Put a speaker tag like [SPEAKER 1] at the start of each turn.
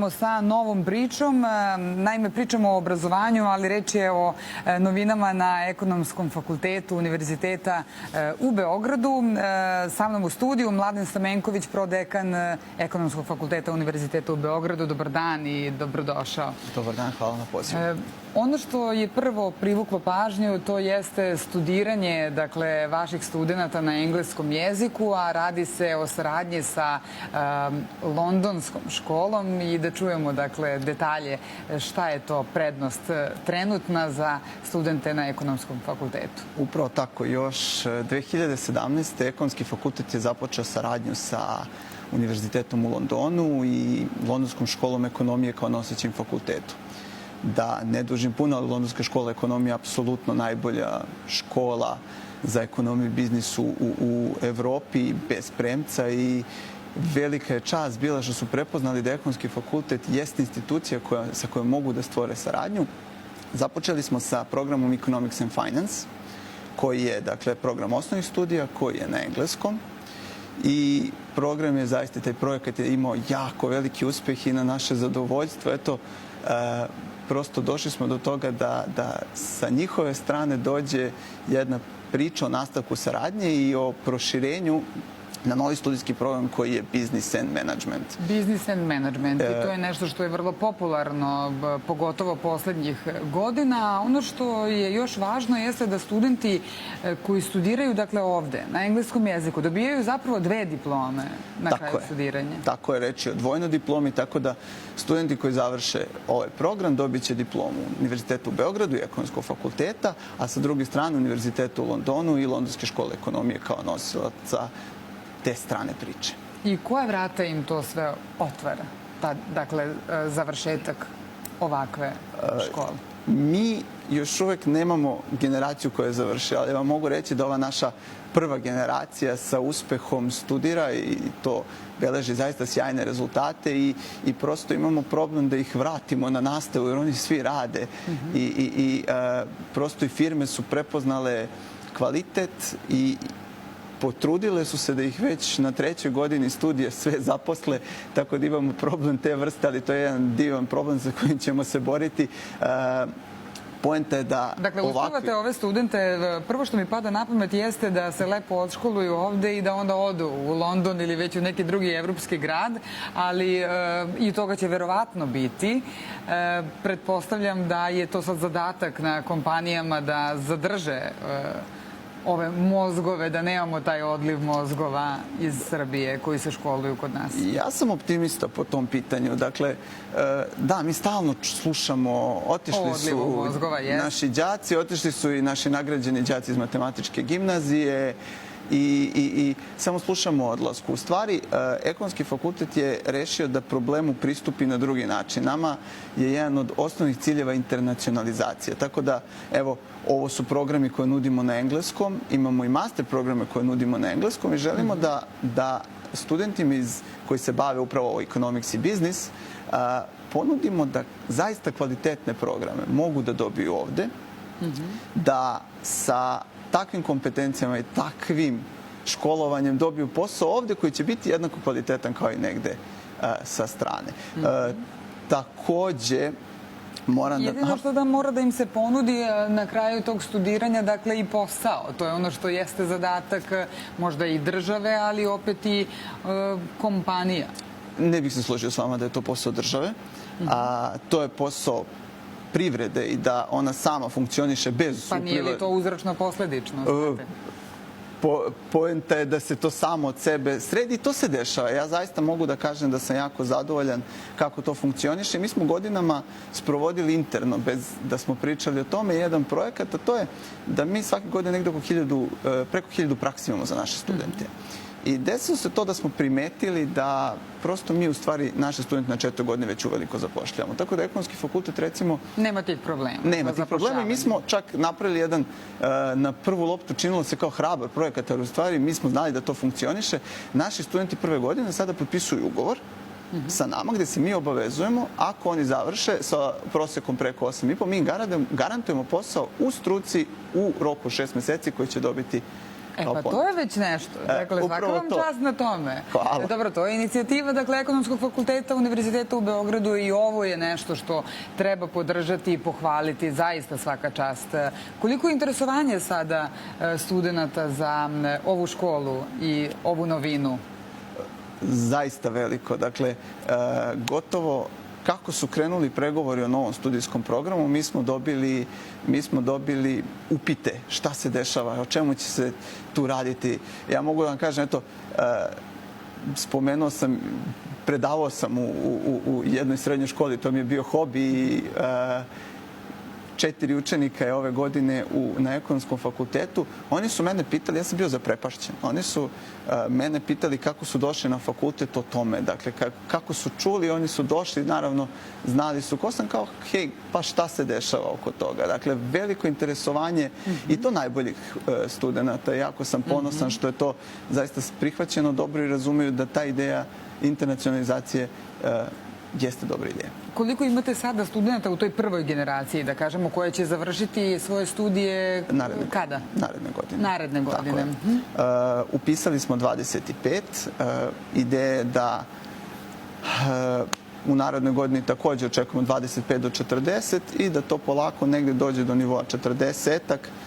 [SPEAKER 1] nastavljamo sa novom pričom. Naime, pričamo o obrazovanju, ali reč je o novinama na Ekonomskom fakultetu Univerziteta u Beogradu. Sa mnom u studiju Mladen Stamenković, prodekan Ekonomskog fakulteta Univerziteta u Beogradu. Dobar dan i dobrodošao.
[SPEAKER 2] Dobar dan, hvala na pozivu.
[SPEAKER 1] Ono što je prvo privuklo pažnju, to jeste studiranje, dakle, vaših studenta na engleskom jeziku, a radi se o saradnji sa londonskom školom i da čujemo, dakle, detalje šta je to prednost trenutna za studente na Ekonomskom fakultetu.
[SPEAKER 2] Upravo tako, još 2017. Ekonomski fakultet je započeo saradnju sa Univerzitetom u Londonu i Londonskom školom ekonomije kao nosećim fakultetu. Da ne dužim puno, ali Londonska škola ekonomije je apsolutno najbolja škola za ekonomiju i biznis u Evropi, bez premca, i velika je čast bila što su prepoznali da Ekonomski fakultet jeste institucija sa kojom mogu da stvore saradnju. Započeli smo sa programom Economics and Finance, koji je, dakle, program osnovnih studija, koji je na engleskom. I program je zaista, taj projekat je imao jako veliki uspeh i na naše zadovoljstvo. Eto, prosto došli smo do toga da sa njihove strane dođe jedna priča o nastavku saradnje i o proširenju na novi studijski program koji je Business and Management.
[SPEAKER 1] Business and Management. I to je nešto što je vrlo popularno, pogotovo poslednjih godina. Ono što je još važno jeste da studenti koji studiraju, dakle, ovde, na engleskom jeziku, dobijaju zapravo 2 diplome na kraju studiranja.
[SPEAKER 2] Tako je, reč je o dvojnoj diplomi, tako da studenti koji završe ovaj program dobit će diplomu Univerzitetu u Beogradu i Ekonomskog fakulteta, a sa druge strane Univerzitetu u Londonu i Londonske škole ekonomije kao nosilaca te strane priče.
[SPEAKER 1] I koja vrata im to sve otvara? Dakle, završetak ovakve škole.
[SPEAKER 2] Mi još uvek nemamo generaciju koja je završila, ali vam mogu reći da ova naša prva generacija sa uspehom studira i to beleži zaista sjajne rezultate i prosto imamo problem da ih vratimo na nastavu, jer oni svi rade i prosto i firme su prepoznale kvalitet i potrudile su se da ih već na 3. godini studija sve zaposle, tako da imamo problem te vrste, ali to je jedan divan problem sa kojim ćemo se boriti. Poenta je da...
[SPEAKER 1] Dakle, uspevate ove studente, prvo što mi pada na pamet jeste da se lepo odškoluju ovde i da onda odu u London ili već u neki drugi evropski grad, ali i toga će verovatno biti. Pretpostavljam da je to sad zadatak na kompanijama da zadrže ove mozgove, da nemamo taj odliv mozgova iz Srbije koji se školuju kod nas.
[SPEAKER 2] Ja sam optimista po tom pitanju. Dakle, da, mi stalno slušamo, otišli su naši đaci, otišli su i naši nagrađeni đaci iz matematičke gimnazije i samo slušamo o odlasku. U stvari, Ekonomski fakultet je rešio da problemu pristupi na drugi način. Nama je jedan od osnovnih ciljeva internacionalizacija. Tako da, evo, ovo su programi koje nudimo na engleskom, imamo i master programe koje nudimo na engleskom i želimo da studentima koji se bave upravo o economics i business ponudimo da zaista kvalitetne programe mogu da dobiju ovde, da sa takvim kompetencijama i takvim školovanjem dobiju posao ovde koji će biti jednako kvalitetan kao i negde sa strane. Takođe,
[SPEAKER 1] jedino što da mora da im se ponudi na kraju tog studiranja, dakle, i posao. To je ono što jeste zadatak možda i države, ali opet i kompanija.
[SPEAKER 2] Ne bih se složio s vama da je to posao države. To je posao privrede i da ona sama funkcioniše bez...
[SPEAKER 1] Pa nije li to uzročno-posledično?
[SPEAKER 2] Poenta je da se to samo od sebe sredi i to se dešava. Ja zaista mogu da kažem da sam jako zadovoljan kako to funkcioniše. Mi smo godinama sprovodili interno, bez da smo pričali o tome, jedan projekat, a to je da mi svake godine negde preko 1000 praksi imamo za naše studente. I desilo se to da smo primetili da prosto mi u stvari naše studente na 4. godine već uveliko zapošljavamo. Tako da Ekonomski fakultet, recimo...
[SPEAKER 1] Nema tih problema.
[SPEAKER 2] Nema tih problema i mi smo čak napravili jedan, na prvu loptu činilo se kao hrabar projekat, ali u stvari mi smo znali da to funkcioniše. Naši studenti 1. godine sada potpisuju ugovor sa nama gde se mi obavezujemo, ako oni završe sa prosekom preko 8,5, mi garantujemo posao u struci u roku 6 meseci koji će dobiti
[SPEAKER 1] Pa to je već nešto. Dakle, svaka vam čast na tome.
[SPEAKER 2] Hvala.
[SPEAKER 1] Dobro, to je inicijativa, dakle, Ekonomskog fakulteta Univerziteta u Beogradu i ovo je nešto što treba podržati i pohvaliti. Zaista svaka čast. Koliko je interesovanje sada studenta za ovu školu i ovu novinu?
[SPEAKER 2] Zaista veliko. Dakle, gotovo kako su krenuli pregovori o novom studijskom programu, mi smo dobili upite šta se dešava, o čemu će se tu raditi. Ja mogu da vam kažem, eto, spomenuo sam, predavao sam u jednoj srednjoj školi, to mi je bio hobi i 4 učenika je ove godine na Ekonomskom fakultetu. Oni su mene pitali, ja sam bio zaprepašćen, oni su mene pitali kako su došli na fakultet o tome. Dakle, kako su čuli, oni su došli, naravno, znali su ko sam, kao, hej, pa šta se dešava oko toga. Dakle, veliko interesovanje i to najboljih studenta. Jako sam ponosan što je to zaista prihvaćeno dobro i razumeju da ta ideja internacionalizacije jeste dobra ideja.
[SPEAKER 1] Koliko imate sada studenta u toj prvoj generaciji, da kažemo, koja će završiti svoje studije kada?
[SPEAKER 2] Naredne godine.
[SPEAKER 1] Naredne godine.
[SPEAKER 2] Upisali smo 25. Ideja je da u narednoj godini također očekujemo 25 do 40 i da to polako negde dođe do nivoa 40-ak.